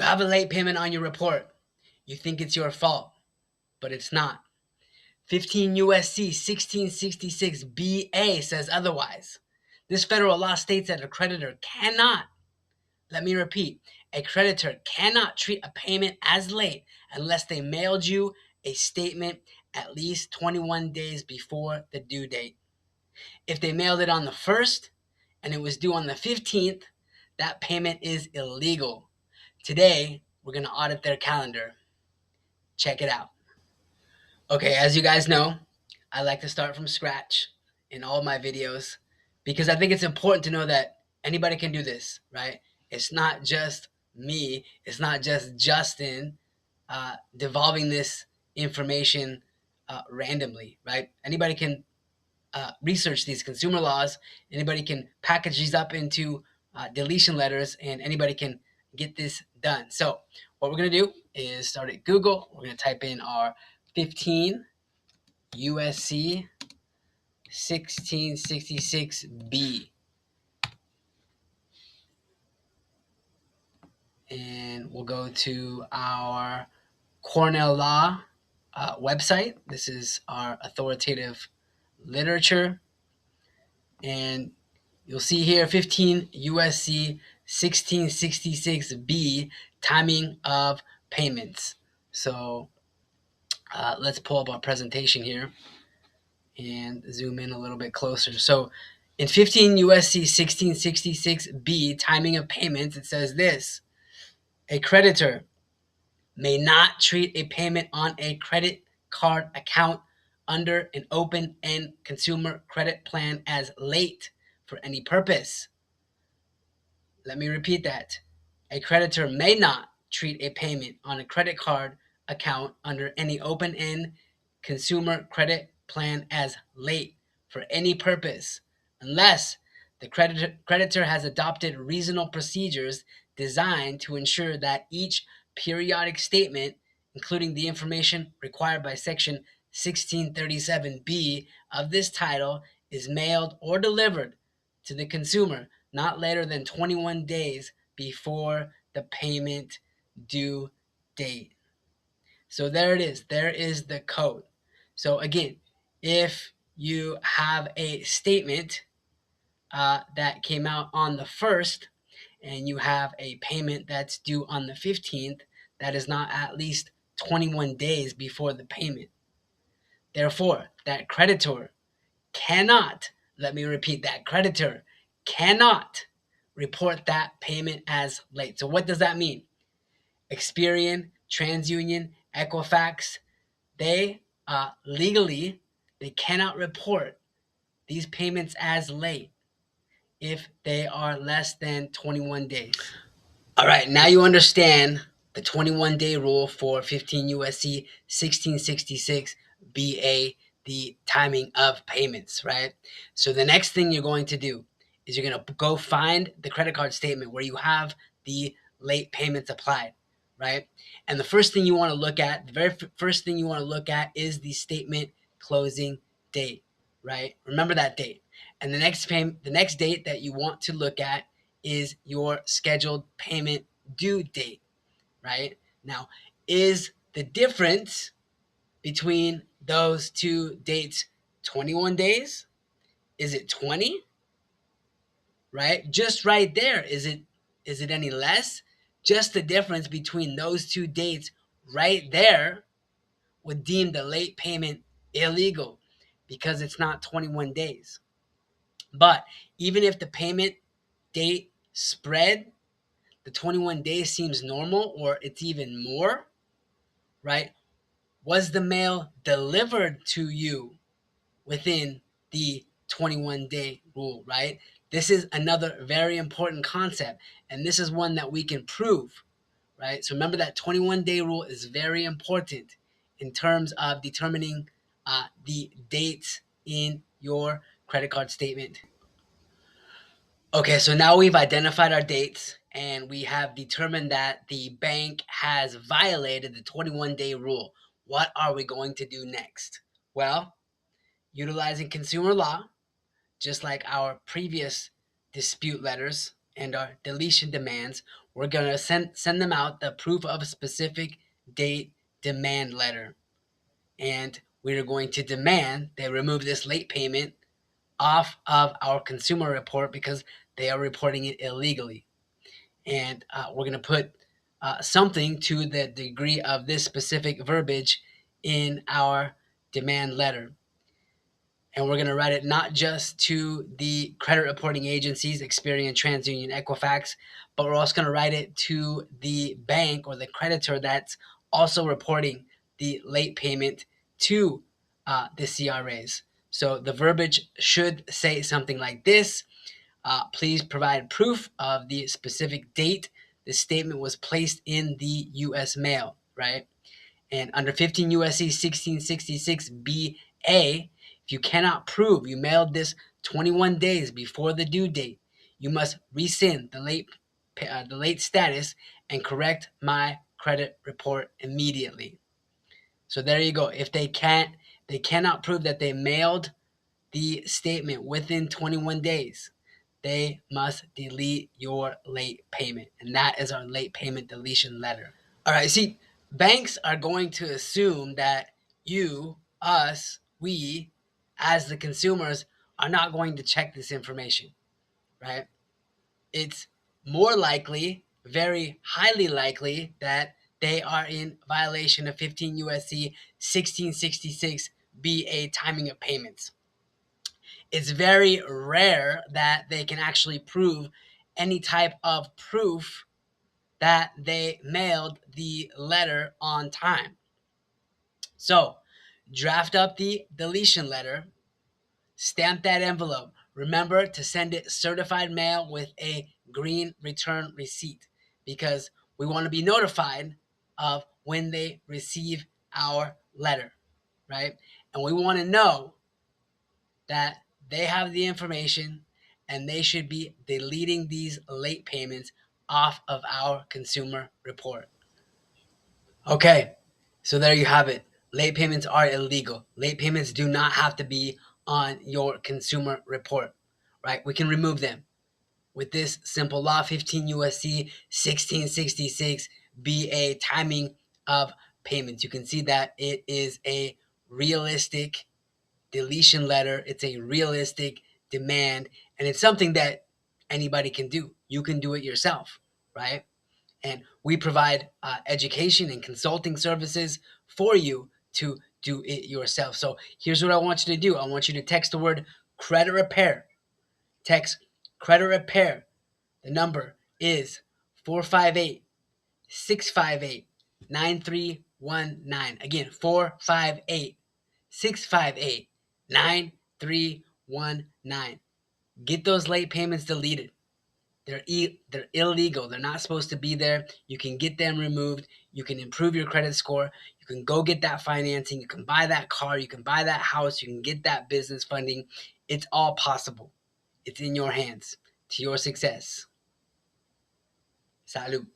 have a late payment on your report. You think it's your fault, but it's not. 15 USC 1666 BA says otherwise. This federal law states that a creditor cannot, let me repeat, a creditor cannot treat a payment as late unless they mailed you a statement at least 21 days before the due date. If they mailed it on the 1st and it was due on the 15th, that payment is illegal. Today, we're going to audit their calendar. Check it out. Okay, as you guys know, I like to start from scratch in all my videos because I think it's important to know that anybody can do this, right? It's not just me, it's not just Justin devolving this information randomly, right? Anybody can research these consumer laws, anybody can package these up into deletion letters, and anybody can get this done. So what we're going to do is start at Google. We're going to type in our 15 USC 1666B. And we'll go to our Cornell Law website. This is our authoritative literature. And you'll see here 15 USC 1666B, timing of payments. So let's pull up our presentation here and zoom in a little bit closer. So in 15 USC 1666B, timing of payments, it says this: a creditor may not treat a payment on a credit card account under an open-end consumer credit plan as late for any purpose. Let me repeat that. A creditor may not treat a payment on a credit card account under any open-end consumer credit plan as late for any purpose unless the creditor has adopted reasonable procedures designed to ensure that each periodic statement, including the information required by Section 1637B of this title, is mailed or delivered to the consumer not later than 21 days before the payment due date. So there it is. There is the code. So again, if you have a statement that came out on the 1st and you have a payment that's due on the 15th, that is not at least 21 days before the payment. Therefore, that creditor cannot, let me repeat, that creditor cannot report that payment as late. So what does that mean? Experian, TransUnion, Equifax, they legally, they cannot report these payments as late if they are less than 21 days. All right, now you understand the 21-day rule for 15 USC 1666 BA, the timing of payments, right? So the next thing you're going to do is you're going to go find the credit card statement where you have the late payments applied, right? And the first thing you want to look at, the very first thing you want to look at is the statement closing date, right? Remember that date. And the next date that you want to look at is your scheduled payment due date, right? Now, is the difference between those two dates 21 days? Is it 20? Right? Just right there. Is it any less? Just the difference between those two dates right there would deem the late payment illegal because it's not 21 days. But even if the payment date spread, the 21 days seems normal or it's even more, right? Was the mail delivered to you within the 21-day rule, right? This is another very important concept, and this is one that we can prove, right? So remember that 21-day rule is very important in terms of determining the dates in your credit card statement. Okay, so now we've identified our dates and we have determined that the bank has violated the 21-day rule. What are we going to do next? Well, utilizing consumer law, just like our previous dispute letters and our deletion demands, we're going to send them out the proof of a specific date demand letter. And we're going to demand they remove this late payment off of our consumer report because they are reporting it illegally. And we're going to put something to the degree of this specific verbiage in our demand letter. And we're going to write it not just to the credit reporting agencies, Experian, TransUnion, Equifax, but we're also going to write it to the bank or the creditor that's also reporting the late payment to the CRAs. So the verbiage should say something like this. Please provide proof of the specific date the statement was placed in the U.S. mail, right? And under 15 U.S.C. 1666 B.A., if you cannot prove you mailed this 21 days before the due date, you must rescind the late status and correct my credit report immediately. So there you go. If they cannot prove that they mailed the statement within 21 days, they must delete your late payment. And that is our late payment deletion letter. All right, see, banks are going to assume that you, us, we, as the consumers, are not going to check this information, right? It's more likely, very highly likely, that they are in violation of 15 USC 1666 BA timing of payments. It's very rare that they can actually prove any type of proof that they mailed the letter on time. So, draft up the deletion letter, stamp that envelope. Remember to send it certified mail with a green return receipt because we want to be notified of when they receive our letter, right? And we want to know that they have the information and they should be deleting these late payments off of our consumer report. Okay, so there you have it. Late payments are illegal. Late payments do not have to be on your consumer report, right? We can remove them with this simple law, 15 USC 1666 BA timing of payments. You can see that it is a realistic deletion letter. It's a realistic demand, and it's something that anybody can do. You can do it yourself, right? And we provide education and consulting services for you to do it yourself. So here's what I want you to do. I want you to text the word credit repair. Text credit repair. The number is 458 658 9319. Again, 458 658 9319. Get those late payments deleted. They're illegal. They're not supposed to be there. You can get them removed. You can improve your credit score. You can go get that financing. You can buy that car. You can buy that house. You can get that business funding. It's all possible. It's in your hands. To your success. Salud.